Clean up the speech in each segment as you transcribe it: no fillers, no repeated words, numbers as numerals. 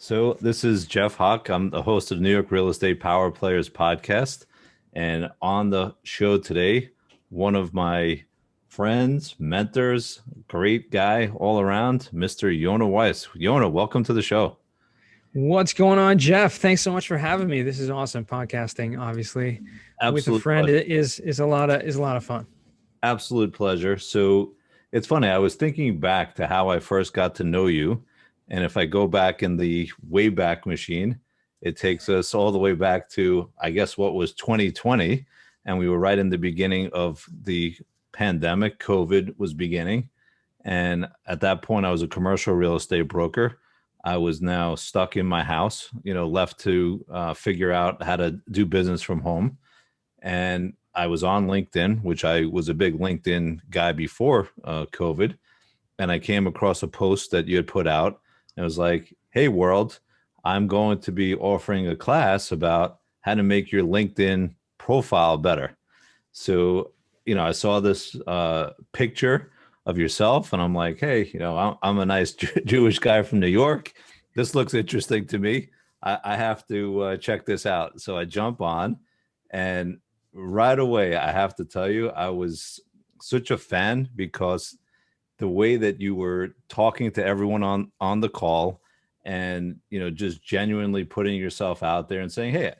So this is Jeff Hawk. I'm the host of the New York Real Estate Power Players podcast. And on the show today, one of my friends, mentors, great guy all around, Mr. Yonah Weiss. Yonah, welcome to the show. What's going on, Jeff? Thanks so much for having me. This is awesome. Podcasting, obviously, with a Absolute friend pleasure. is a lot of fun. Absolute pleasure. So it's funny. I was thinking back to how I first got to know you. And if I go back in the Wayback Machine, it takes us all the way back to, I guess, what was 2020. And we were right in the beginning of the pandemic. COVID was beginning. And at that point, I was a commercial real estate broker. I was now stuck in my house, left to figure out how to do business from home. And I was on LinkedIn, which I was a big LinkedIn guy before COVID. And I came across a post that you had put out. And it was like, hey, world, I'm going to be offering a class about how to make your LinkedIn profile better. So, I saw this picture of yourself and I'm like, hey, I'm a nice Jewish guy from New York. This looks interesting to me. I have to check this out. So I jump on, and right away, I have to tell you, I was such a fan because the way that you were talking to everyone on the call, and just genuinely putting yourself out there and saying, hey,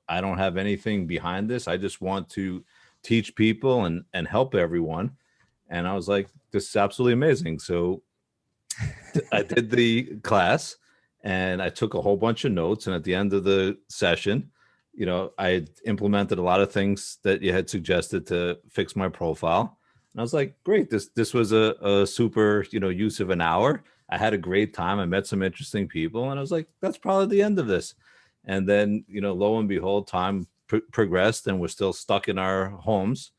I don't have anything behind this. I just want to teach people and help everyone. And I was like, this is absolutely amazing. So I did the class and I took a whole bunch of notes. And at the end of the session, I implemented a lot of things that you had suggested to fix my profile. And I was like, great, this was a super, use of an hour. I had a great time. I met some interesting people. And I was like, that's probably the end of this. And then, lo and behold, time progressed and we're still stuck in our homes.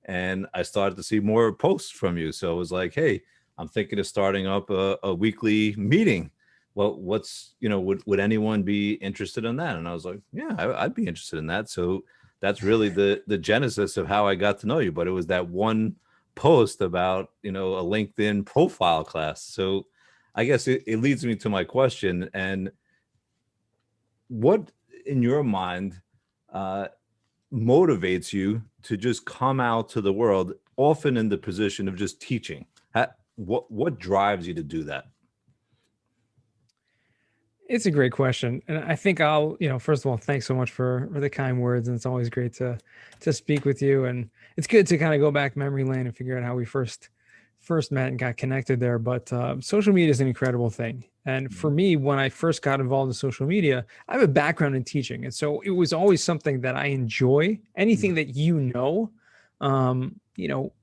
And I started to see more posts from you. So it was like, hey, I'm thinking of starting up a weekly meeting. Well, would anyone be interested in that? And I was like, yeah, I'd be interested in that. So that's really the genesis of how I got to know you. But it was that one post about, a LinkedIn profile class. So I guess it leads me to my question. And what in your mind motivates you to just come out to the world, often in the position of just teaching? What drives you to do that? It's a great question, and I think first of all, thanks so much for the kind words, and it's always great to speak with you, and it's good to kind of go back memory lane and figure out how we first met and got connected there. But social media is an incredible thing. And for me, when I first got involved in social media, I have a background in teaching. And so it was always something that I enjoy. Anything that um, you know,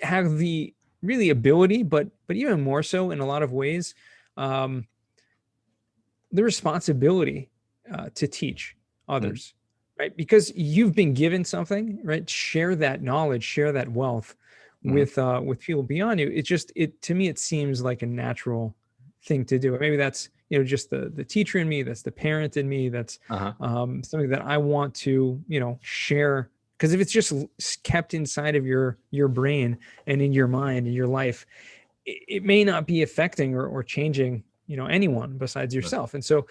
have the really ability, but even more so in a lot of ways, um, the responsibility to teach Mhm. others, right? Because you've been given something, right? Share that knowledge, share that wealth Mhm. with people beyond you. It to me, it seems like a natural thing to do. Maybe that's just the teacher in me, that's the parent in me, that's Uh-huh. something that I want to share. Because if it's just kept inside of your brain and in your mind and your life, it may not be affecting or changing anyone besides Right. yourself. And so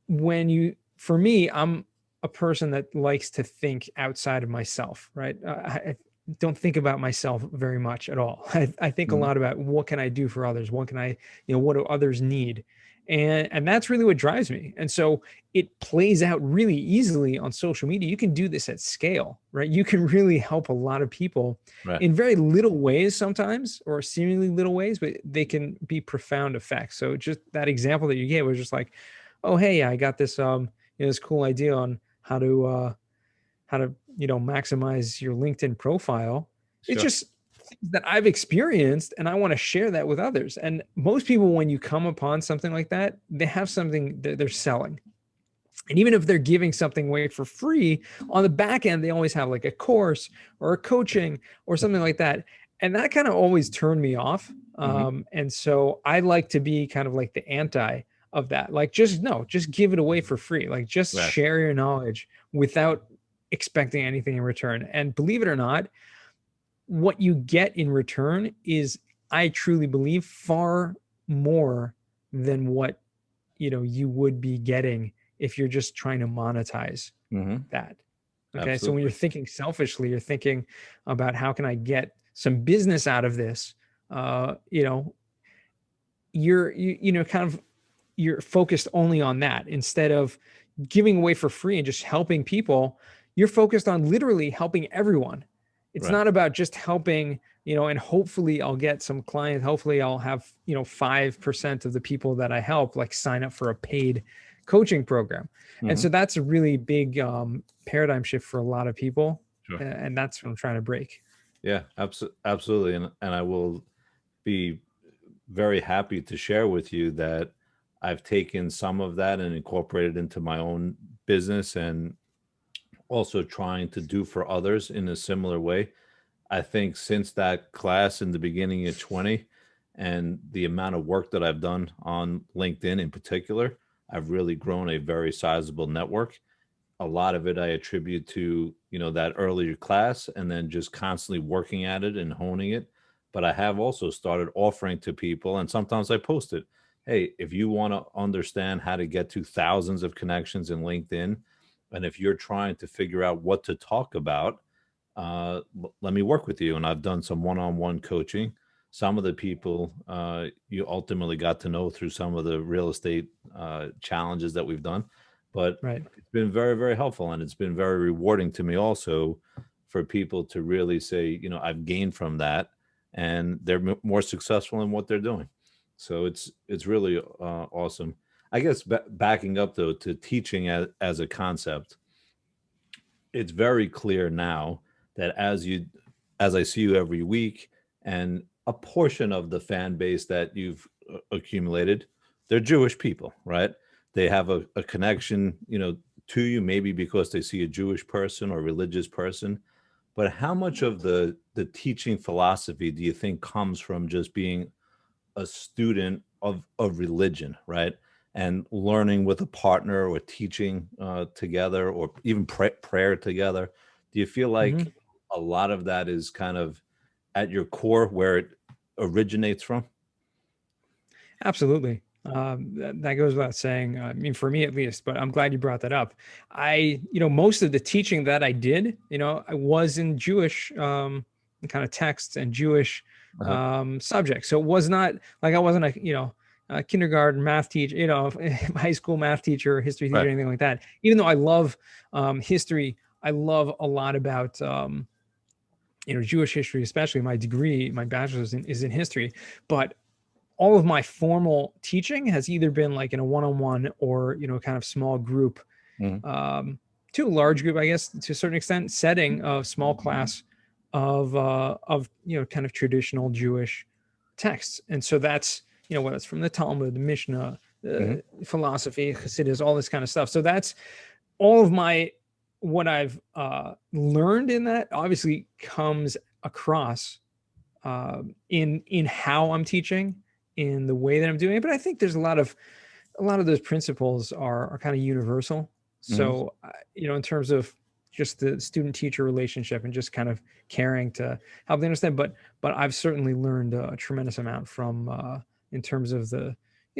for me, I'm a person that likes to think outside of myself, right? I don't think about myself very much at all. I think a Mhm. lot about what can I do for others? What can I, what do others need? And that's really what drives me. And so it plays out really easily on social media. You can do this at scale, right? You can really help a lot of people Right. in very little ways sometimes, or seemingly little ways, but they can be profound effects. So just that example that you gave was just like, oh, hey, I got this this cool idea on how to maximize your LinkedIn profile. It's Sure. just things that I've experienced and I want to share that with others. And most people, when you come upon something like that, they have something that they're selling. And even if they're giving something away for free, on the back end, they always have like a course or a coaching or something like that. And that kind of always turned me off. Mhm. And so I like to be kind of like the anti of that. Like, just give it away for free. Like, just Right. share your knowledge without expecting anything in return. And believe it or not, what you get in return is, I truly believe, far more than what you would be getting if you're just trying to monetize Mm-hmm. that. Okay. So when you're Absolutely. thinking selfishly, you're thinking about how can I get some business out of this? Kind of you're focused only on that instead of giving away for free and just helping people. You're focused on literally helping everyone. It's Right. not about just helping, and hopefully I'll get some clients. Hopefully I'll have, 5% of the people that I help like sign up for a paid coaching program. And Mm-hmm. so that's a really big paradigm shift for a lot of people. Sure. And that's what I'm trying to break. Yeah, absolutely. And I will be very happy to share with you that I've taken some of that and incorporated into my own business, and also trying to do for others in a similar way. I think since that class in the beginning of 20 and the amount of work that I've done on LinkedIn in particular, I've really grown a very sizable network. A lot of it I attribute to, that earlier class and then just constantly working at it and honing it. But I have also started offering to people, and sometimes I post it. Hey, if you want to understand how to get to thousands of connections in LinkedIn, and if you're trying to figure out what to talk about, let me work with you. And I've done some one-on-one coaching. Some of the people you ultimately got to know through some of the real estate challenges that we've done. But Right. it's been very, very helpful. And it's been very rewarding to me also for people to really say, I've gained from that, and they're more successful in what they're doing. So it's really awesome. I guess backing up though to teaching as a concept, it's very clear now that as I see you every week, and a portion of the fan base that you've accumulated, they're Jewish people, right? They have a connection, to you, maybe because they see a Jewish person or religious person. But how much of the teaching philosophy do you think comes from just being a student of religion, right? And learning with a partner, or teaching together, or even prayer together. Do you feel Mm-hmm. like a lot of that is kind of at your core where it originates from? Absolutely. That goes without saying. I mean, for me at least, but I'm glad you brought that up. Most of the teaching that I did, I was in Jewish kind of texts and Jewish Uh-huh. subjects. So it was not like I wasn't a kindergarten math teacher, high school math teacher, or history teacher, Right. anything like that. Even though I love history, I love a lot about Jewish history, especially my degree, my bachelor's is in history, but all of my formal teaching has either been like in a one-on-one or kind of small group, Mhm. to a large group, I guess, to a certain extent, setting of small class of kind of traditional Jewish texts. And so that's whether it's from the Talmud, the Mishnah, Mhm. philosophy, Hasidus, all this kind of stuff. So that's all of my what I've learned in that obviously comes across in how I'm teaching, in the way that I'm doing it. But I think there's a lot of those principles are kind of universal. Mhm. So in terms of just the student teacher relationship and just kind of caring to help them understand. But I've certainly learned a tremendous amount from in terms of the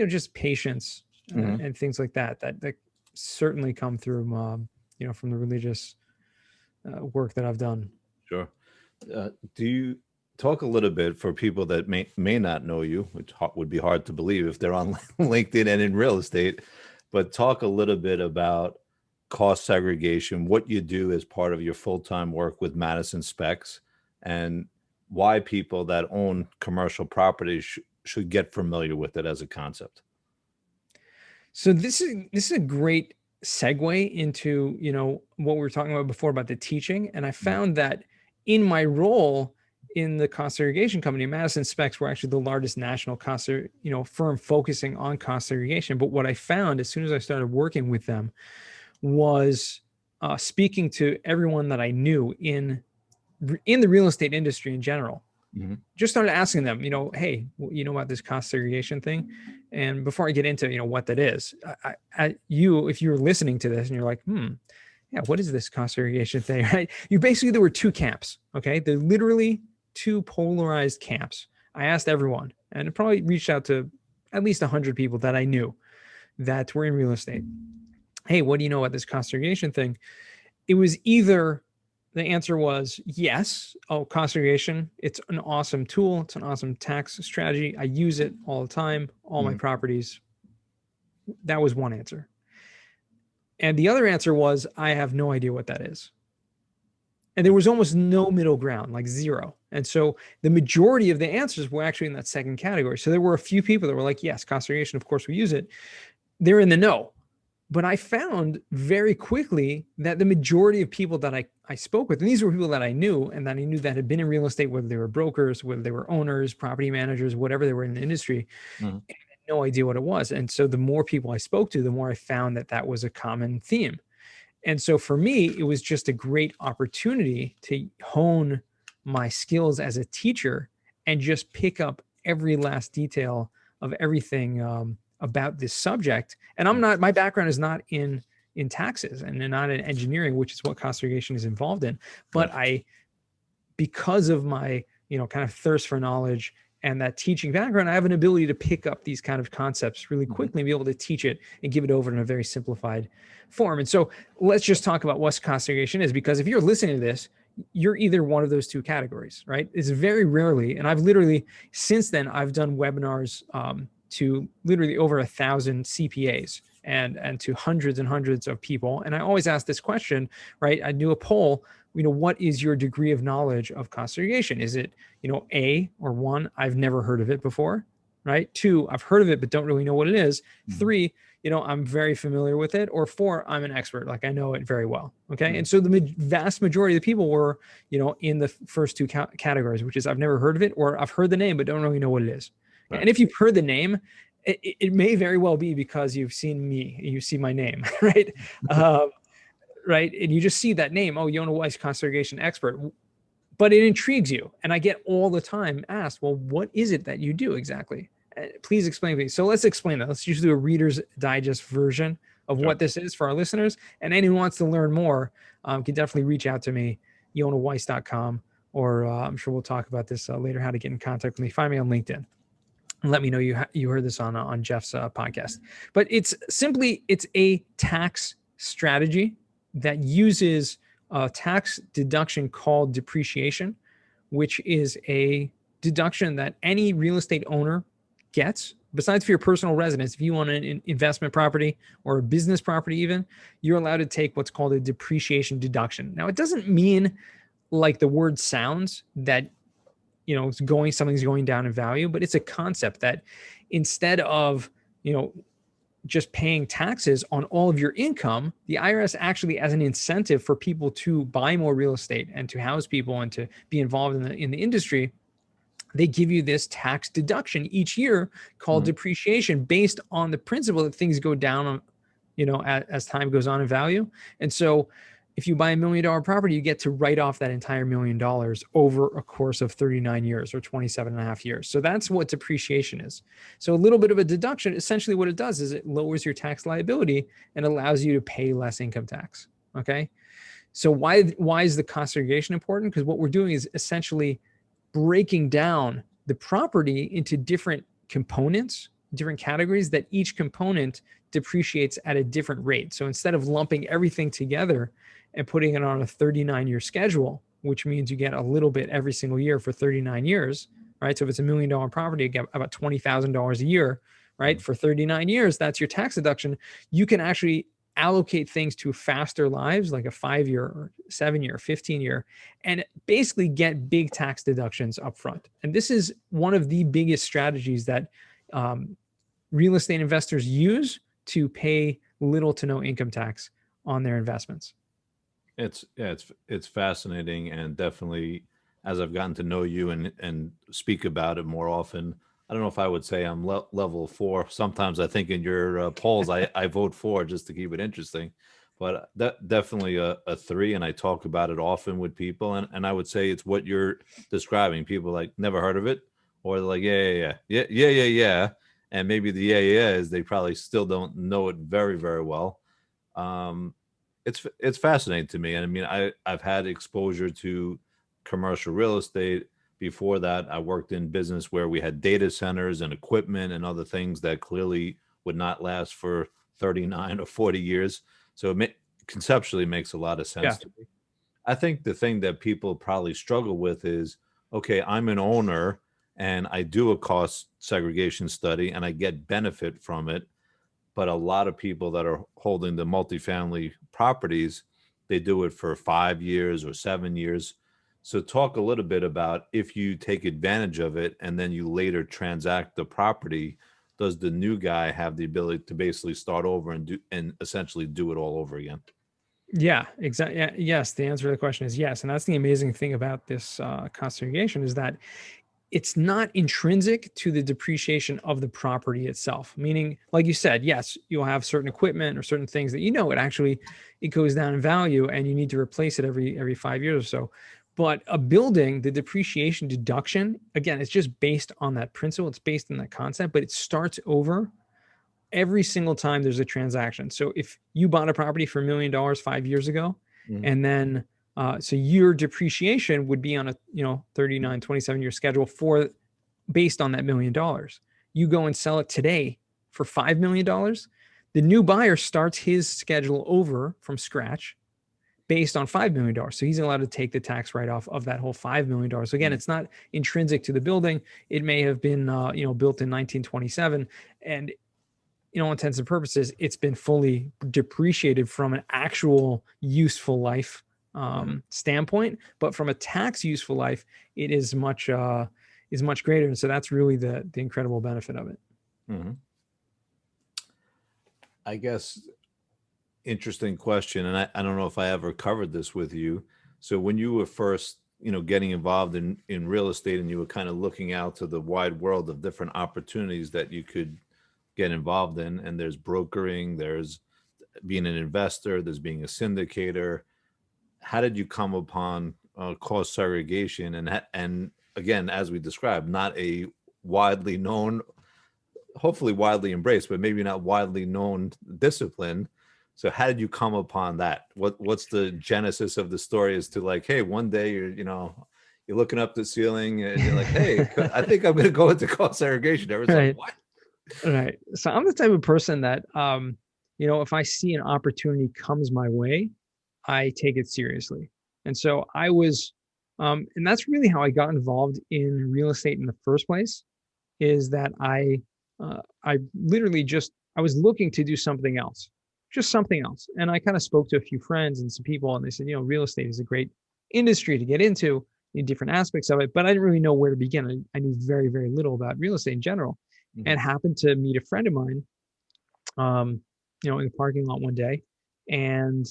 just patience Mhm. and things like that certainly come through from the religious work that I've done. Sure. Do you talk a little bit for people that may not know you, which would be hard to believe if they're on LinkedIn and in real estate, but talk a little bit about cost segregation, what you do as part of your full-time work with Madison Specs, and why people that own commercial properties should get familiar with it as a concept. So this is a great segue into what we were talking about before about the teaching, and I Mhm. found that in my role in the cost segregation company, Madison Specs were actually the largest national firm focusing on cost segregation. But what I found as soon as I started working with them was speaking to everyone that I knew in the real estate industry in general, Mhm. just started asking them, hey, you know about this cost segregation thing? And before I get into, what that is, if you're listening to this and you're like, yeah, what is this cost segregation thing? Right? There were two camps. Okay. They're literally two polarized camps. I asked everyone and it probably reached out to at least 100 people that I knew that were in real estate, hey, what do you know about this cost segregation thing? It was either the answer was yes, oh, cost segregation, it's an awesome tool, it's an awesome tax strategy, I use it all the time, all my properties. That was one answer. And the other answer was, I have no idea what that is. And there was almost no middle ground, like zero. And so the majority of the answers were actually in that second category. So there were a few people that were like, yes, cost segregation, of course we use it. They're in the no. But I found very quickly that the majority of people that I spoke with, and these were people that I knew and that I knew that had been in real estate, whether they were brokers, whether they were owners, property managers, whatever they were in the industry, and I had no idea what it was. And so the more people I spoke to, the more I found that that was a common theme. And so for me, it was just a great opportunity to hone my skills as a teacher and just pick up every last detail of everything about this subject. And I'm not, my background is not in taxes and not in engineering, which is what cost segregation is involved in. But I, because of my, kind of thirst for knowledge and that teaching background, I have an ability to pick up these kind of concepts really quickly and be able to teach it and give it over in a very simplified form. And so let's just talk about what cost segregation is, because if you're listening to this, you're either one of those two categories, right? It's very rarely, and I've literally, since then, I've done webinars to literally over 1,000 CPAs and to hundreds and hundreds of people. And I always ask this question, right? I do a poll, what is your degree of knowledge of cost segregation? Is it, A, or 1, I've never heard of it before, right? 2, I've heard of it, but don't really know what it is. 3, I'm very familiar with it. Or 4, I'm an expert, like I know it very well. Okay. And so the vast majority of the people were, in the first two categories, which is I've never heard of it, or I've heard the name, but don't really know what it is. Right. And if you've heard the name, it may very well be because you've seen me, you see my name, right? Right. And you just see that name. Oh, Yonah Weiss, cost segregation expert. But it intrigues you. And I get all the time asked, well, what is it that you do exactly? Please explain to me. So let's explain that. Let's just do a Reader's Digest version of what this is for our listeners. And anyone who wants to learn more can definitely reach out to me, yonahweiss.com, or I'm sure we'll talk about this later, how to get in contact with me. Find me on LinkedIn. And let me know you heard this on Jeff's podcast. But it's a tax strategy that uses a tax deduction called depreciation, which is a deduction that any real estate owner gets. Besides for your personal residence, if you own an investment property or a business property even, you're allowed to take what's called a depreciation deduction. Now, it doesn't mean, like the word sounds, that something's going down in value, but it's a concept that instead of, just paying taxes on all of your income, the IRS actually, as an incentive for people to buy more real estate and to house people and to be involved in the industry, they give you this tax deduction each year called depreciation, based on the principle that things go down, as time goes on in value. And so if you buy $1 million property, you get to write off that entire $1 million over a course of 39 years or 27 and a half years. So that's what depreciation is. So a little bit of a deduction, essentially what it does is it lowers your tax liability and allows you to pay less income tax. Okay. So why is the cost segregation important? Because what we're doing is essentially breaking down the property into different components, different categories, that each component depreciates at a different rate. So instead of lumping everything together and putting it on a 39-year schedule, which means you get a little bit every single year for 39 years, right? So if it's $1 million property, you get about $20,000 a year, right? For 39 years, that's your tax deduction. You can actually allocate things to faster lives, like a 5-year or 7-year, 15-year, and basically get big tax deductions up front. And this is one of the biggest strategies that real estate investors use to pay little to no income tax on their investments. It's fascinating, and definitely, as I've gotten to know you and speak about it more often, I don't know if I would say I'm level 4. Sometimes I think in your polls I vote 4 just to keep it interesting, but definitely a 3, and I talk about it often with people, and I would say it's what you're describing. People like, never heard of it, or they're like yeah, and maybe the yeah is they probably still don't know it very, very well. It's fascinating to me. And I mean, I've had exposure to commercial real estate. Before that, I worked in business where we had data centers and equipment and other things that clearly would not last for 39 or 40 years. So conceptually makes a lot of Yeah. sense to me. I think the thing that people probably struggle with is, okay, I'm an owner and I do a cost segregation study and I get benefit from it. But a lot of people that are holding the multifamily properties, they do it for 5 years or 7 years. So talk a little bit about if you take advantage of it and then you later transact the property, does the new guy have the ability to basically start over and do and essentially do it all over again? Yeah, exactly. Yes, the answer to the question is yes. And that's the amazing thing about this cost segregation is that it's not intrinsic to the depreciation of the property itself. Meaning, like you said, yes, you'll have certain equipment or certain things that it goes down in value and you need to replace it every 5 years or so. But a building, the depreciation deduction, again, it's just based on that principle. It's based on that concept, but it starts over every single time there's a transaction. So if you bought a property for $1 million 5 years ago, Mhm. and then so your depreciation would be on a 39, 27-year schedule for based on that $1 million. You go and sell it today for $5 million. The new buyer starts his schedule over from scratch based on $5 million. So he's allowed to take the tax write-off of that whole $5 million. So again, it's not intrinsic to the building. It may have been built in 1927, and all intents and purposes, it's been fully depreciated from an actual useful life standpoint. But from a tax useful life, it is much greater. And so that's really the incredible benefit of it. Mhm. I guess interesting question, and I don't know if I ever covered this with you. So when you were first, getting involved in real estate, and you were kind of looking out to the wide world of different opportunities that you could get involved in, and there's brokering, there's being an investor, there's being a syndicator. How did you come upon cost segregation? And again, as we described, not a widely known, hopefully widely embraced, but maybe not widely known discipline. So how did you come upon that? What's the genesis of the story as to like, hey, one day you're looking up the ceiling and you're like, hey, I think I'm going to go into cost segregation. Everyone's like, Right. what? Right. So I'm the type of person that, if I see an opportunity comes my way, I take it seriously. And so and that's really how I got involved in real estate in the first place, is that I literally I was looking to do something else, just something else. And I kind of spoke to a few friends and some people, and they said, real estate is a great industry to get into in different aspects of it, but I didn't really know where to begin. I knew very, very little about real estate in general, and Mhm. happened to meet a friend of mine, in the parking lot one day, and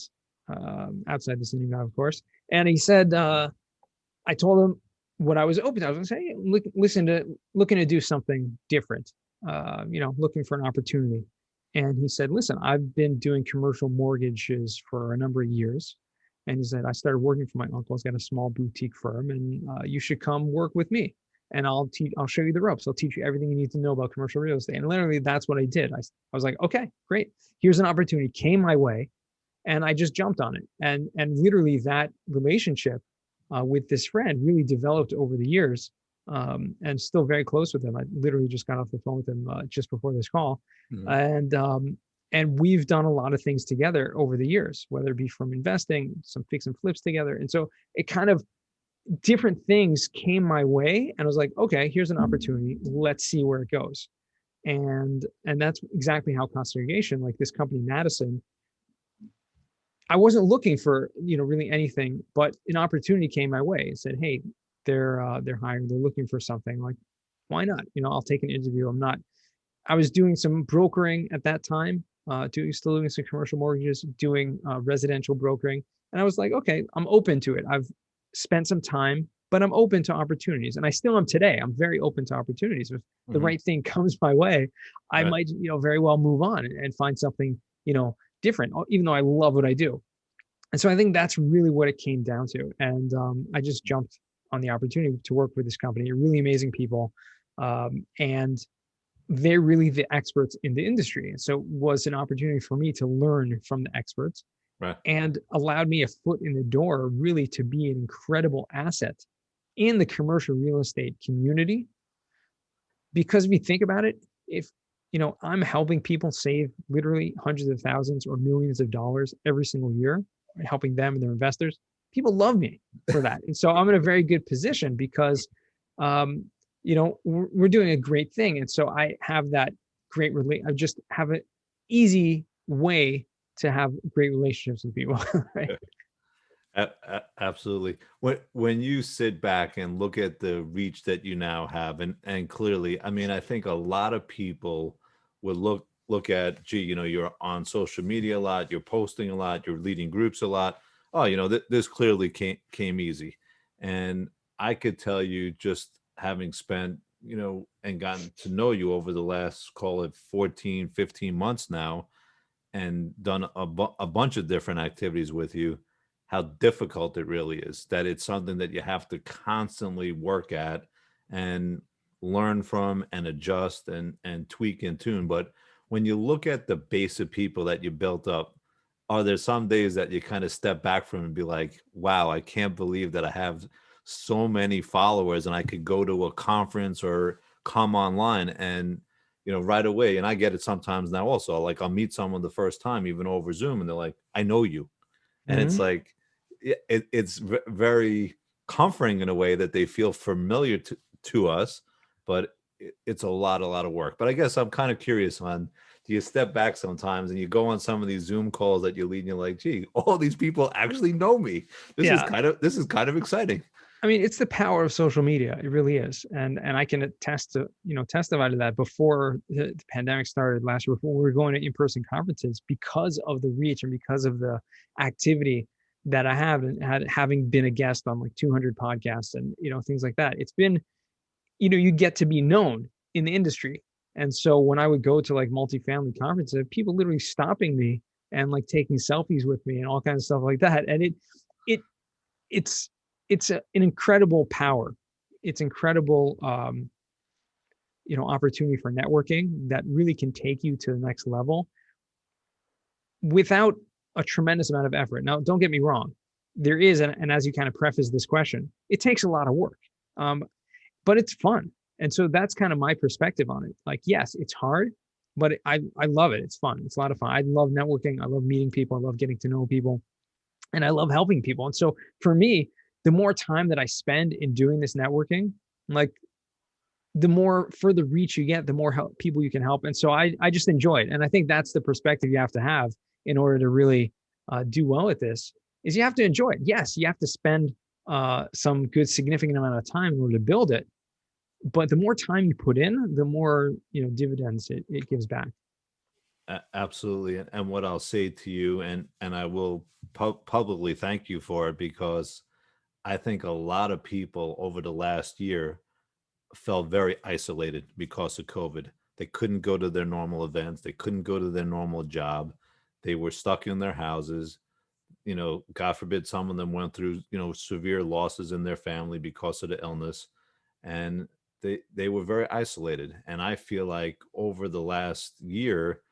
outside the synagogue, of course. And he said, I told him what I was open to. I was going to say, hey, looking to do something different, looking for an opportunity. And he said, listen, I've been doing commercial mortgages for a number of years. And he said, I started working for my uncle. He's got a small boutique firm, and you should come work with me. And I'll show you the ropes. I'll teach you everything you need to know about commercial real estate. And literally, that's what I did. I was like, okay, great. Here's an opportunity came my way, and I just jumped on it. And literally that relationship with this friend really developed over the years, and still very close with him. I literally just got off the phone with him just before this call, Mhm. and we've done a lot of things together over the years, whether it be from investing, some fix and flips together. And so it kind of different things came my way, and I was like, okay, here's an opportunity. Let's see where it goes. And that's exactly how cost segregation, like this company Madison, I wasn't looking for, really anything, but an opportunity came my way and said, hey, they're hiring, they're looking for something. Like, why not? I'll take an interview. I was doing some brokering at that time, still doing some commercial mortgages, doing residential brokering. And I was like, okay, I'm open to it. I've spent some time, but I'm open to opportunities. And I still am today. I'm very open to opportunities. If the Mhm. right thing comes my way, I Right. might, very well move on and find something, different, even though I love what I do. And so I think that's really what it came down to. And I just jumped on the opportunity to work with this company. Really amazing people. And they're really the experts in the industry. And so it was an opportunity for me to learn from the experts, Right. and allowed me a foot in the door really to be an incredible asset in the commercial real estate community. Because if you think about it, if I'm helping people save literally hundreds of thousands or millions of dollars every single year, helping them and their investors. People love me for that. And so I'm in a very good position because, um, we're doing a great thing. And so I have that I just have an easy way to have great relationships with people. Right. Absolutely. When you sit back and look at the reach that you now have, and clearly, I mean, I think a lot of people would look at, gee, you're on social media a lot, you're posting a lot, you're leading groups a lot. Oh, this clearly came easy. And I could tell you, just having spent, and gotten to know you over the last, call it 14, 15 months now, and done a bunch of different activities with you, how difficult it really is, that it's something that you have to constantly work at and learn from and adjust and tweak and tune. But when you look at the base of people that you built up, are there some days that you kind of step back from and be like, wow, I can't believe that I have so many followers and I could go to a conference or come online and right away. And I get it sometimes now also. Like I'll meet someone the first time, even over Zoom, and they're like, I know you. And it's Mhm. like, it's very comforting in a way that they feel familiar to us, but it's a lot of work. But I guess I'm kind of curious on, do you step back sometimes and you go on some of these Zoom calls that you lead and you're like, gee, all these people actually know me. Yeah. This is kind of exciting. I mean, it's the power of social media. It really is. And I can testify to that. Before the pandemic started last year, before we were going to in-person conferences, because of the reach and because of the activity that I have, and having been a guest on like 200 podcasts and, things like that, it's been, you get to be known in the industry. And so when I would go to like multifamily conferences, people literally stopping me and like taking selfies with me and all kinds of stuff like that. And it, it's an incredible power. It's incredible, opportunity for networking that really can take you to the next level without a tremendous amount of effort. Now, don't get me wrong, there is, and as you kind of preface this question, it takes a lot of work, um, but it's fun. And so that's kind of my perspective on it. Like, yes, it's hard, but I love it. It's fun. It's a lot of fun. I love networking. I love meeting people. I love getting to know people, and I love helping people. And so for me, the more time that I spend in doing this networking, like the more further reach you get, the more people you can help. And so I just enjoy it. And I think that's the perspective you have to have in order to really do well at this, is you have to enjoy it. Yes, you have to spend some good significant amount of time in order to build it. But the more time you put in, the more, dividends it gives back. Absolutely. And what I'll say to you, and I will publicly thank you for it, because I think a lot of people over the last year felt very isolated because of COVID. They couldn't go to their normal events. They couldn't go to their normal job. They were stuck in their houses. God forbid some of them went through, severe losses in their family because of the illness. And they were very isolated. And I feel like over the last year,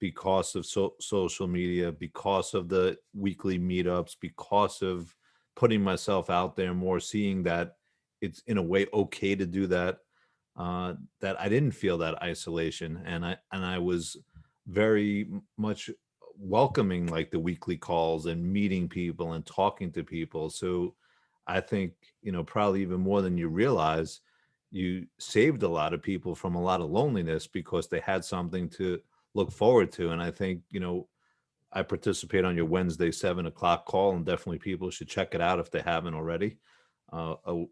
because of social media, because of the weekly meetups, because of putting myself out there more, seeing that it's in a way okay to do that, that I didn't feel that isolation, and I was very much welcoming like the weekly calls and meeting people and talking to people. So I think, probably even more than you realize, you saved a lot of people from a lot of loneliness because they had something to look forward to. And I think, I participate on your Wednesday 7 o'clock call, and definitely people should check it out if they haven't already. A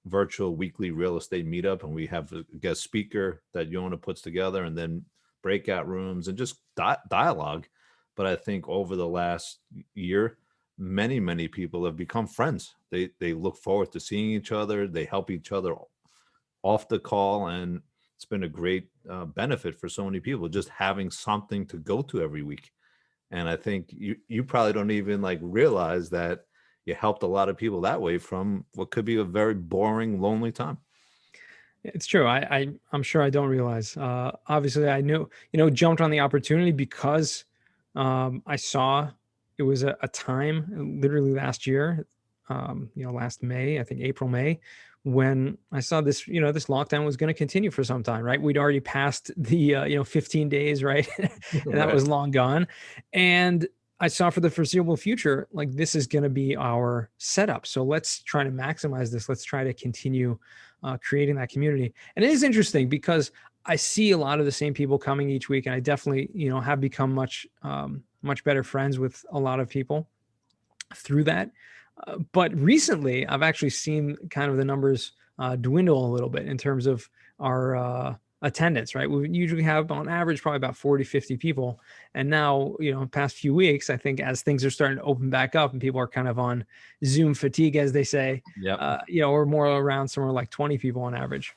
virtual weekly real estate meetup, and we have a guest speaker that Yonah puts together, and then breakout rooms and just dialogue. But I think over the last year, many people have become friends. They look forward to seeing each other. They help each other off the call, and it's been a great benefit for so many people just having something to go to every week. And I think you probably don't even like realize that you helped a lot of people that way from what could be a very boring, lonely time. It's true. I'm sure I don't realize. Obviously, I knew, jumped on the opportunity because I saw it was a time literally last year, last May, I think April, May, when I saw this, this lockdown was going to continue for some time, right? We'd already passed the, 15 days, right? And that Right. was long gone. And I saw for the foreseeable future, like this is going to be our setup. So let's try to maximize this. Let's try to continue creating that community. And it is interesting because I see a lot of the same people coming each week. And I definitely, have become much better friends with a lot of people through that. But recently, I've actually seen kind of the numbers dwindle a little bit in terms of our attendance, right? We usually have on average probably about 40, 50 people. And now, past few weeks, I think as things are starting to open back up and people are kind of on Zoom fatigue, as they say, Yep. we're more around somewhere like 20 people on average.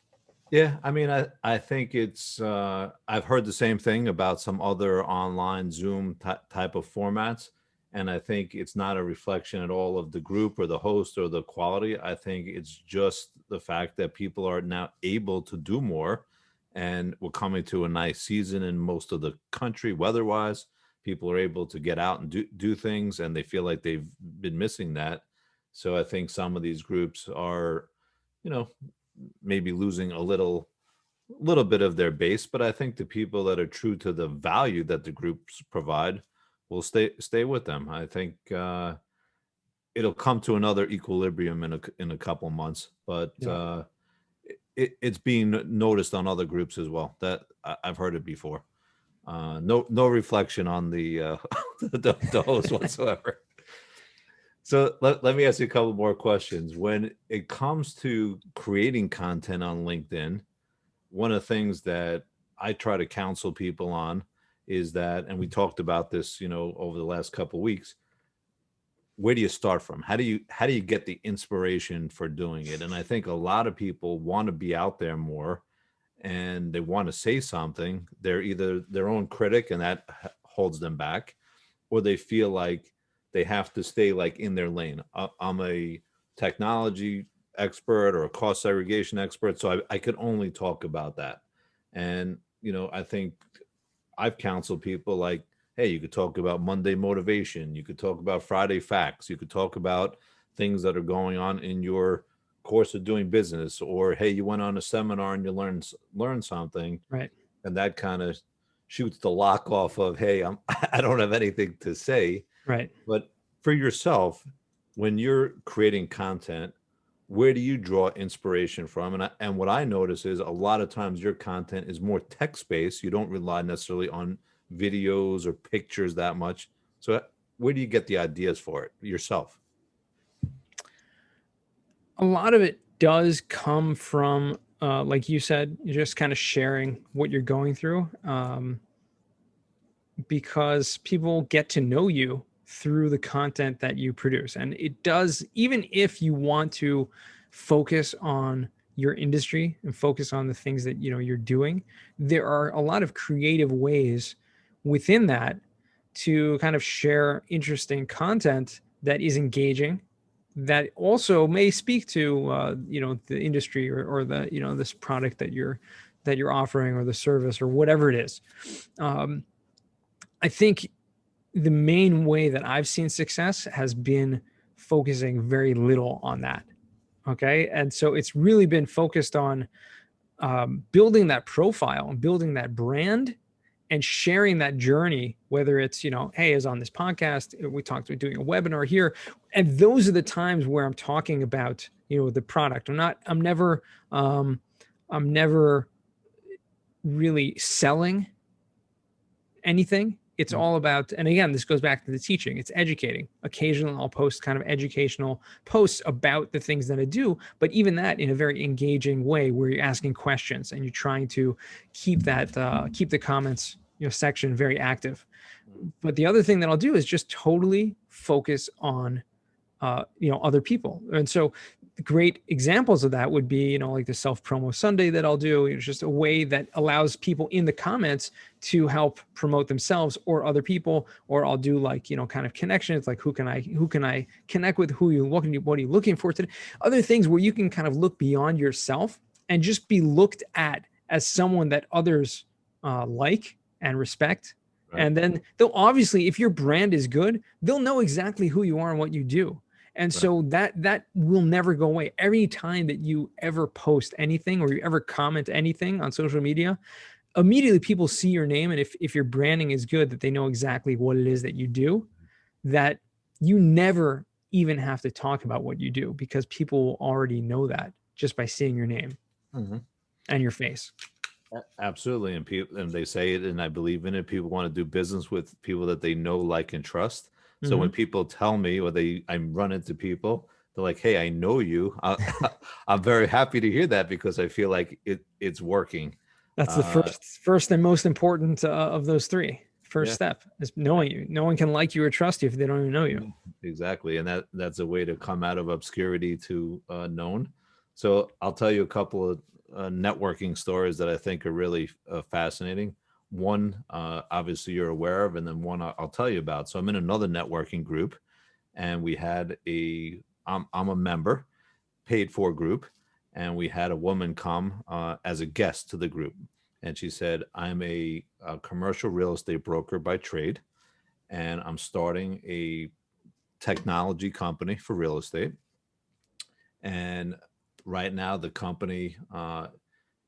Yeah, I mean, I think it's I've heard the same thing about some other online Zoom type of formats, and I think it's not a reflection at all of the group or the host or the quality. I think it's just the fact that people are now able to do more, and we're coming to a nice season in most of the country weather-wise. People are able to get out and do things, and they feel like they've been missing that. So I think some of these groups are, you know, maybe losing a little bit of their base, but I think the people that are true to the value that the groups provide will stay with them. I think it'll come to another equilibrium in a couple months, but Yeah. it's being noticed on other groups as well. That I've heard it before. No reflection on the the host whatsoever. So let me ask you a couple more questions. When it comes to creating content on LinkedIn, one of the things that I try to counsel people on is that, and we talked about this, over the last couple of weeks, where do you start from? How do you get the inspiration for doing it? And I think a lot of people want to be out there more and they want to say something. They're either their own critic and that holds them back, or they feel like they have to stay like in their lane. I'm a technology expert or a cost segregation expert, so I could only talk about that. And I think I've counseled people like, hey, you could talk about Monday motivation, you could talk about Friday facts, you could talk about things that are going on in your course of doing business, or hey, you went on a seminar and you learned something, Right. and that kind of shoots the lock off of, hey, I don't have anything to say. Right. But for yourself, when you're creating content, where do you draw inspiration from? And what I notice is a lot of times your content is more text based. You don't rely necessarily on videos or pictures that much. So where do you get the ideas for it yourself? A lot of it does come from, like you said, just kind of sharing what you're going through, because people get to know you through the content that you produce. And it does, even if you want to focus on your industry and focus on the things that you're doing, there are a lot of creative ways within that to kind of share interesting content that is engaging, that also may speak to the industry, or the this product that you're offering, or the service, or whatever it is. I think the main way that I've seen success has been focusing very little on that. Okay. And so it's really been focused on building that profile and building that brand and sharing that journey, whether it's, hey, is on this podcast, we talked about doing a webinar here. And those are the times where I'm talking about, the product. I'm never really selling anything. It's all about, and again, this goes back to the teaching, it's educating. Occasionally I'll post kind of educational posts about the things that I do, but even that in a very engaging way, where you're asking questions and you're trying to keep the comments, section very active. But the other thing that I'll do is just totally focus on other people. And so great examples of that would be, like the self promo Sunday that I'll do. It's just a way that allows people in the comments to help promote themselves or other people. Or I'll do like, kind of connections, like who can I connect with, what are you looking for today? Other things where you can kind of look beyond yourself and just be looked at as someone that others like and respect. Right. And then they'll obviously, if your brand is good, they'll know exactly who you are and what you do. And Right. so that will never go away. Every time that you ever post anything or you ever comment anything on social media, immediately people see your name. And if your branding is good, that they know exactly what it is that you do, that you never even have to talk about what you do because people already know that just by seeing your name Mhm. and your face. Absolutely, and people and they say it, and I believe in it. People want to do business with people that they know, like, and trust. So when Mm-hmm. people tell me, or I run into people, they're like, "Hey, I know you." I'm very happy to hear that because I feel like it's working. That's the Uh, first and most important of those three. First yeah, step is knowing you. No one can like you or trust you if they don't even know you. no, exactly, and that's a way to come out of obscurity to known. So I'll tell you a couple of networking stories that I think are really fascinating. One, obviously, you're aware of, and then one I'll tell you about. So I'm in another networking group, and we had I'm a member, paid for group, and we had a woman come as a guest to the group, and she said, "I'm a commercial real estate broker by trade, and I'm starting a technology company for real estate. And right now, the company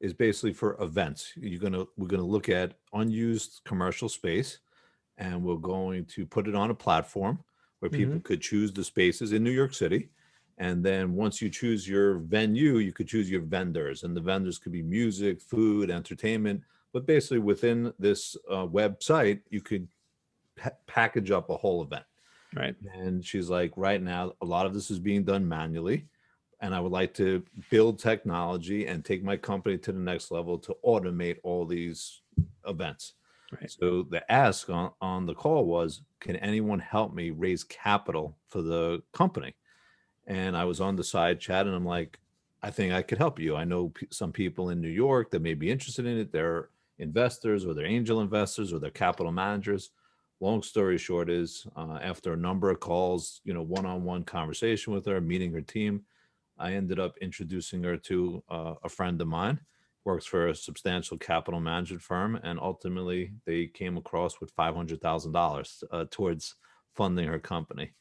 is basically for events. We're gonna look at unused commercial space, and we're going to put it on a platform where Mm-hmm. people could choose the spaces in New York City. And then once you choose your venue, you could choose your vendors, and the vendors could be music, food, entertainment. But basically, within this website, you could package up a whole event. Right. And she's like, right now, a lot of this is being done manually. And I would like to build technology and take my company to the next level to automate all these events. Right. So the ask on the call was, can anyone help me raise capital for the company? And I was on the side chat and I'm like, I think I could help you. I know some people in New York that may be interested in it. They're investors, or they're angel investors, or they're capital managers. Long story short is, after a number of calls, one-on-one conversation with her, meeting her team, I ended up introducing her to a friend of mine, works for a substantial capital management firm, and ultimately they came across with $500,000 towards funding her company.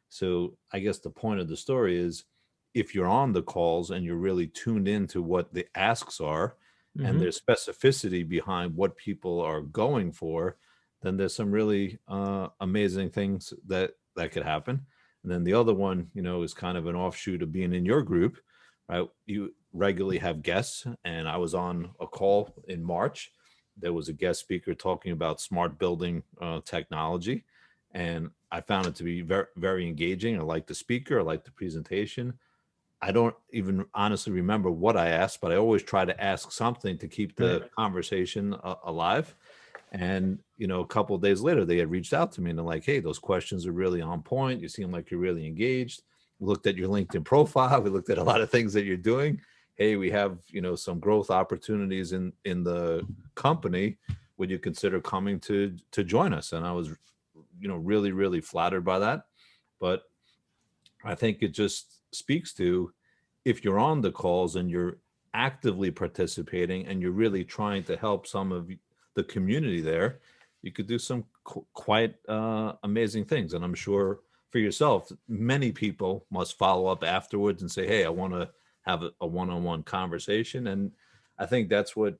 So I guess the point of the story is, if you're on the calls and you're really tuned into what the asks are, and Mm-hmm. there's specificity behind what people are going for, then there's some really amazing things that could happen. And then the other one, is kind of an offshoot of being in your group, right? You regularly have guests, and I was on a call in March. There was a guest speaker talking about smart building technology, and I found it to be very, very engaging. I liked the speaker, I liked the presentation. I don't even honestly remember what I asked, but I always try to ask something to keep Right. the conversation alive. And a couple of days later, they had reached out to me and they're like, "Hey, those questions are really on point. You seem like you're really engaged. We looked at your LinkedIn profile. We looked at a lot of things that you're doing. Hey, we have some growth opportunities in the company. Would you consider coming to join us?" And I was, really, really flattered by that. But I think it just speaks to, if you're on the calls and you're actively participating and you're really trying to help some of the community there, you could do some quite amazing things. And I'm sure for yourself, many people must follow up afterwards and say, "Hey, I want to have a one-on-one conversation." And I think that's what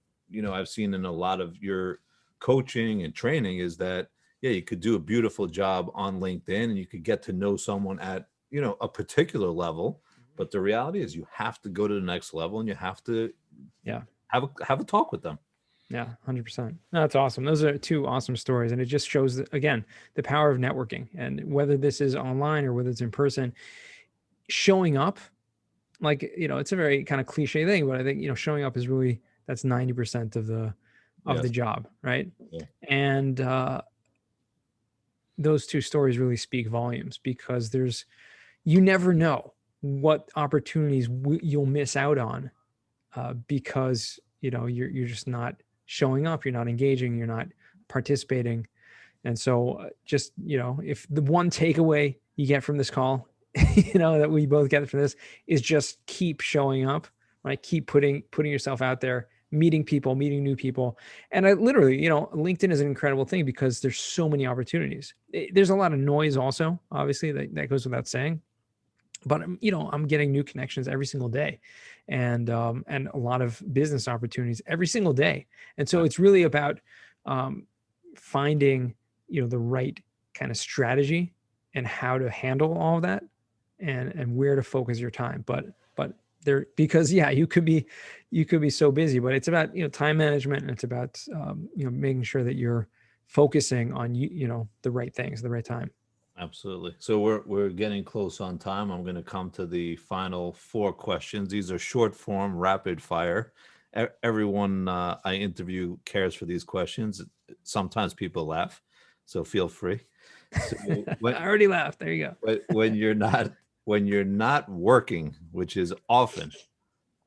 I've seen in a lot of your coaching and training, is that, yeah, you could do a beautiful job on LinkedIn and you could get to know someone at a particular level, but the reality is you have to go to the next level and you have to Yeah. have a talk with them. Yeah. 100%. No, that's awesome. Those are two awesome stories. And it just shows that, again, the power of networking, and whether this is online or whether it's in person, showing up, like, it's a very kind of cliche thing, but I think, showing up is really, that's 90% of the Yes. job. Right. Yeah. And, those two stories really speak volumes because you never know what opportunities you'll miss out on because you're just not showing up, you're not engaging, you're not participating. And so just if the one takeaway you get from this call, that we both get from this, is just keep showing up, right? Keep putting yourself out there, meeting people, meeting new people. And I literally, LinkedIn is an incredible thing because there's so many opportunities. There's a lot of noise also, obviously, that goes without saying. but I'm getting new connections every single day, and a lot of business opportunities every single day. And so it's really about um, finding the right kind of strategy and how to handle all of that, and where to focus your time. But there, because yeah, you could be so busy, but it's about time management, and it's about making sure that you're focusing on the right things at the right time. Absolutely. So we're getting close on time. I'm going to come to the final four questions. These are short form, rapid fire. Everyone I interview cares for these questions. Sometimes people laugh, so feel free. So when I already laughed. There you go. when you're not working, which is often,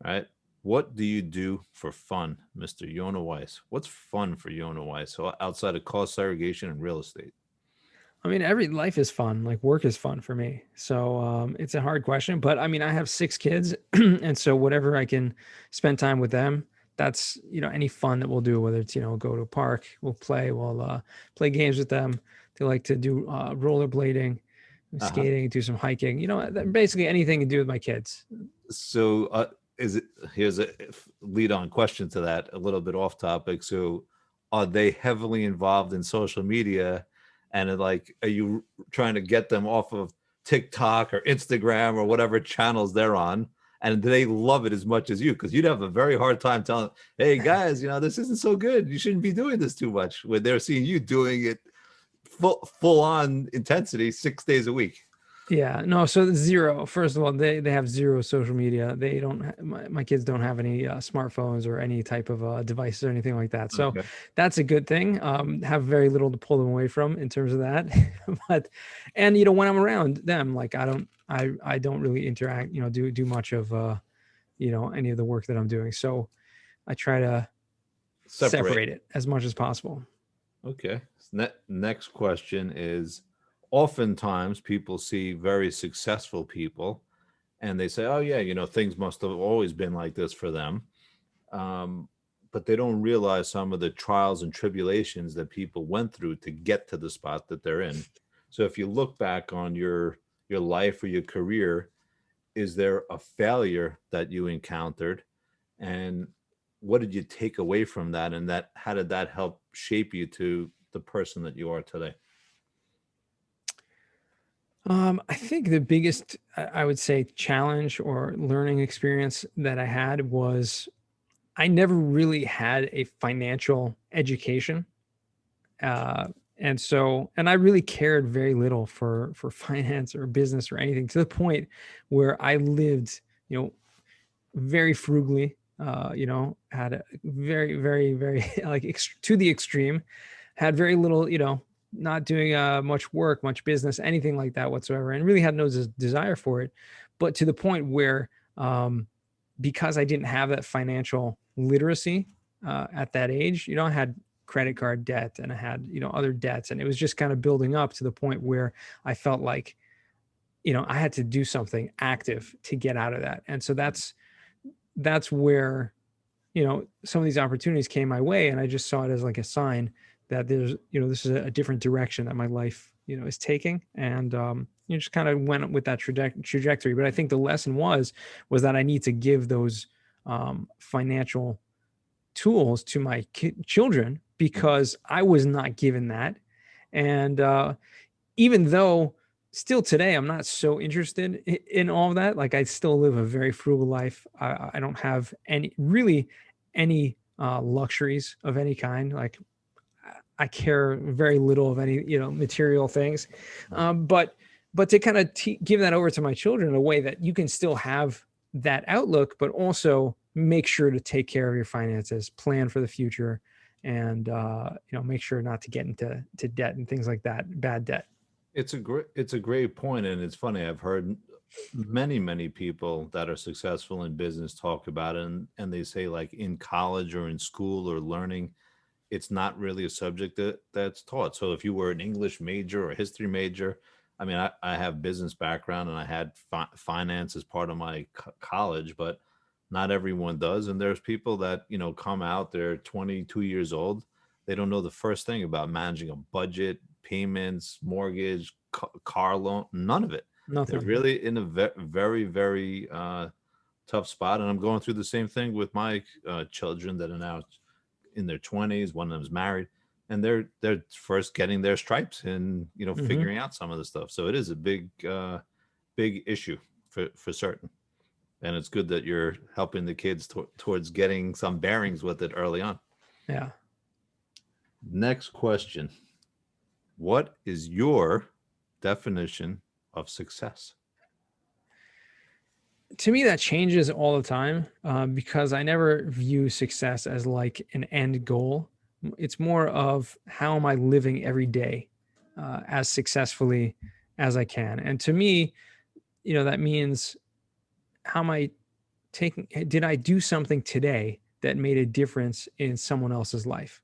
right? What do you do for fun, Mr. Yonah Weiss? What's fun for Yonah Weiss? So outside of cost segregation and real estate. I mean, every life is fun. Like work is fun for me. So it's a hard question, but I mean, I have 6 kids, and so whatever I can spend time with them, that's any fun that we'll do. Whether it's go to a park, we'll play games with them. They like to do rollerblading, Uh-huh. skating, do some hiking. Basically anything to do with my kids. So is it here's a lead on question to that, a little bit off topic. So are they heavily involved in social media, and like are you trying to get them off of TikTok or Instagram or whatever channels they're on, and do they love it as much as you? Because you'd have a very hard time telling, hey guys, this isn't so good, you shouldn't be doing this too much, when they're seeing you doing it full on intensity 6 days a week. Yeah, no, so zero. First of all, they have zero social media. They don't. My kids don't have any smartphones or any type of devices or anything like that. So Okay. that's a good thing. Have very little to pull them away from in terms of that. But and when I'm around them, like I don't really interact. Do much of any of the work that I'm doing. So I try to Separate. separate it as much as possible. Okay. Next question is, oftentimes people see very successful people and they say, oh, yeah, things must have always been like this for them. Um, but they don't realize some of the trials and tribulations that people went through to get to the spot that they're in. So if you look back on your life or your career, is there a failure that you encountered, and what did you take away from that, and that how did that help shape you to the person that you are today? I think the biggest, I would say, challenge or learning experience that I had was I never really had a financial education. Uh, and I really cared very little for finance or business or anything, to the point where I lived, very frugally, had a very, very, very like to the extreme, had very little, not doing much work, much business, anything like that whatsoever, and really had no desire for it. But to the point where, because I didn't have that financial literacy at that age, I had credit card debt, and I had, other debts, and it was just kind of building up to the point where I felt like, I had to do something active to get out of that. And so that's where some of these opportunities came my way, and I just saw it as like a sign that there's this is a different direction that my life is taking. And you just kind of went with that trajectory. But I think the lesson was that I need to give those financial tools to my children, because I was not given that. And even though still today I'm not so interested in all of that, like I still live a very frugal life. I don't have any luxuries of any kind. Like I care very little of any material things. But to kind of give that over to my children in a way that you can still have that outlook, but also make sure to take care of your finances, plan for the future, and make sure not to get into debt and things like that, bad debt. It's a great point, and it's funny. I've heard many people that are successful in business talk about it, and they say like in college or in school or learning, it's not really a subject that's taught. So if you were an English major or a history major, I mean, I have business background and I had finance as part of my college, but not everyone does. And there's people that, come out, they're 22 years old. They don't know the first thing about managing a budget, payments, mortgage, car loan, none of it. they're Nothing. really in a very, very tough spot. And I'm going through the same thing with my children that are now in their 20s. One of them's married, and they're first getting their stripes and Hmm. figuring out some of the stuff. So it is a big issue for certain. And it's good that you're helping the kids towards getting some bearings with it early on. Yeah. Next question: what is your definition of success? To me, that changes all the time because I never view success as like an end goal. It's more of how am I living every day as successfully as I can. And to me, that means how am I taking, did I do something today that made a difference in someone else's life?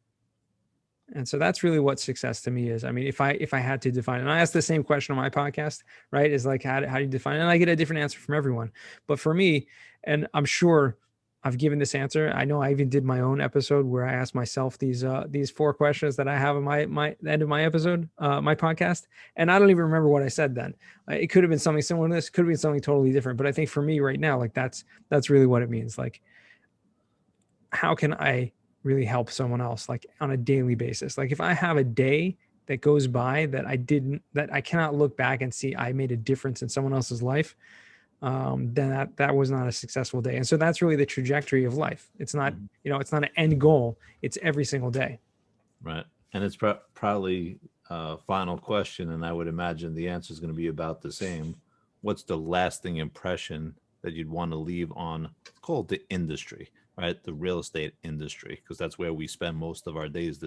And so that's really what success to me is. I mean, if I had to define it, and I ask the same question on my podcast, right? Is like how do you define it? And I get a different answer from everyone. But for me, and I'm sure I've given this answer. I know I even did my own episode where I asked myself these four questions that I have in my the end of my episode, my podcast. And I don't even remember what I said then. It could have been something similar to this, could have been something totally different. But I think for me right now, like that's really what it means. Like, how can I really help someone else like on a daily basis? Like if I have a day that goes by that I cannot look back and see I made a difference in someone else's life, then that was not a successful day. And so that's really the trajectory of life. It's not, Mhm. it's not an end goal. It's every single day. Right. And it's probably a final question, and I would imagine the answer is going to be about the same. What's the lasting impression that you'd want to leave on, it's called the industry, right? The real estate industry, because that's where we spend most of our days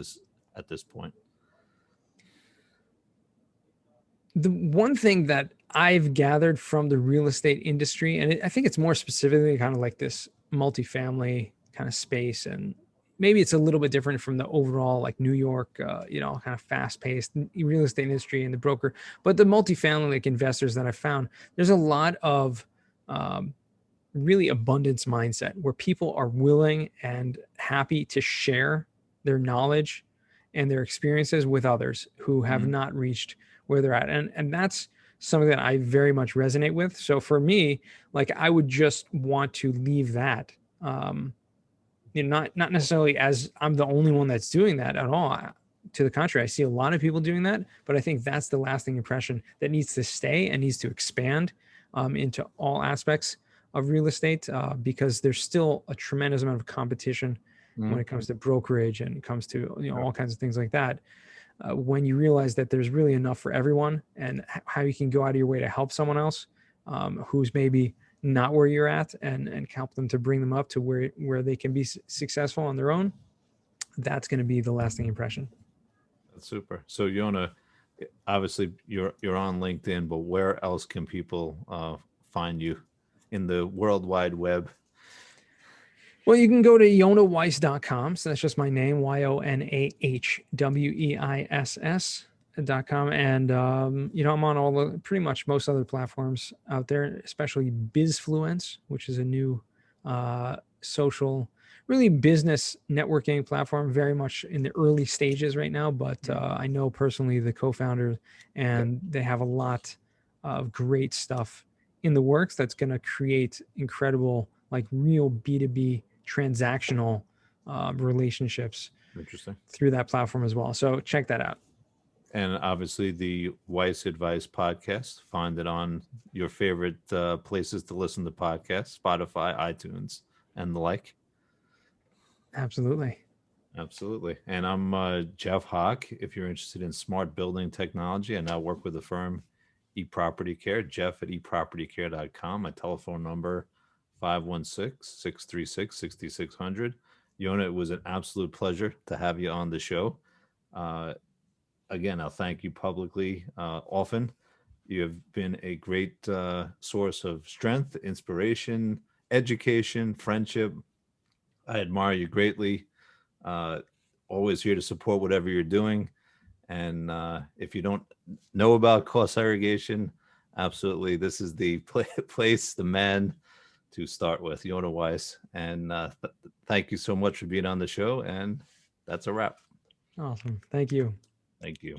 at this point. The one thing that I've gathered from the real estate industry, and I think it's more specifically kind of like this multifamily kind of space, and maybe it's a little bit different from the overall like New York, kind of fast paced real estate industry and the broker, but the multifamily like investors that I found, there's a lot of um, really abundance mindset where people are willing and happy to share their knowledge and their experiences with others who have Mhm. not reached where they're at. And that's something that I very much resonate with. So for me, like I would just want to leave that. Not necessarily as I'm the only one that's doing that at all. To the contrary, I see a lot of people doing that, but I think that's the lasting impression that needs to stay and needs to expand into all aspects of real estate because there's still a tremendous amount of competition when Mhm. it comes to brokerage and it comes to all kinds of things like that. When you realize that there's really enough for everyone and how you can go out of your way to help someone else who's maybe not where you're at and help them to bring them up to where they can be successful on their own, that's going to be the lasting impression. That's super. So, Yona, obviously you're on LinkedIn, but where else can people find you in the World Wide Web? Well, you can go to yonahweiss.com. So that's just my name, YONAHWEISS.com. And, I'm on pretty much most other platforms out there, especially BizFluence, which is a new social, really business networking platform, very much in the early stages right now. But I know personally the co founder, Okay. and they have a lot of great stuff in the works that's going to create incredible, like real B2B transactional relationships Interesting. through that platform as well. So check that out. And obviously the Weiss Advice podcast. Find it on your favorite places to listen to podcasts: Spotify, iTunes, and the like. Absolutely. Absolutely. And I'm Jeff Hawk. If you're interested in smart building technology, I now work with the firm eProperty Care, Jeff at ePropertyCare.com. My telephone number 516-636-6600. Yona, it was an absolute pleasure to have you on the show. Uh, Again, I'll thank you publicly often. You have been a great source of strength, inspiration, education, friendship. I admire you greatly. Uh, Always here to support whatever you're doing. And if you don't know about cost segregation, absolutely, this is the place, the man to start with, Yonah Weiss. And thank you so much for being on the show. And that's a wrap. Awesome. Thank you. Thank you.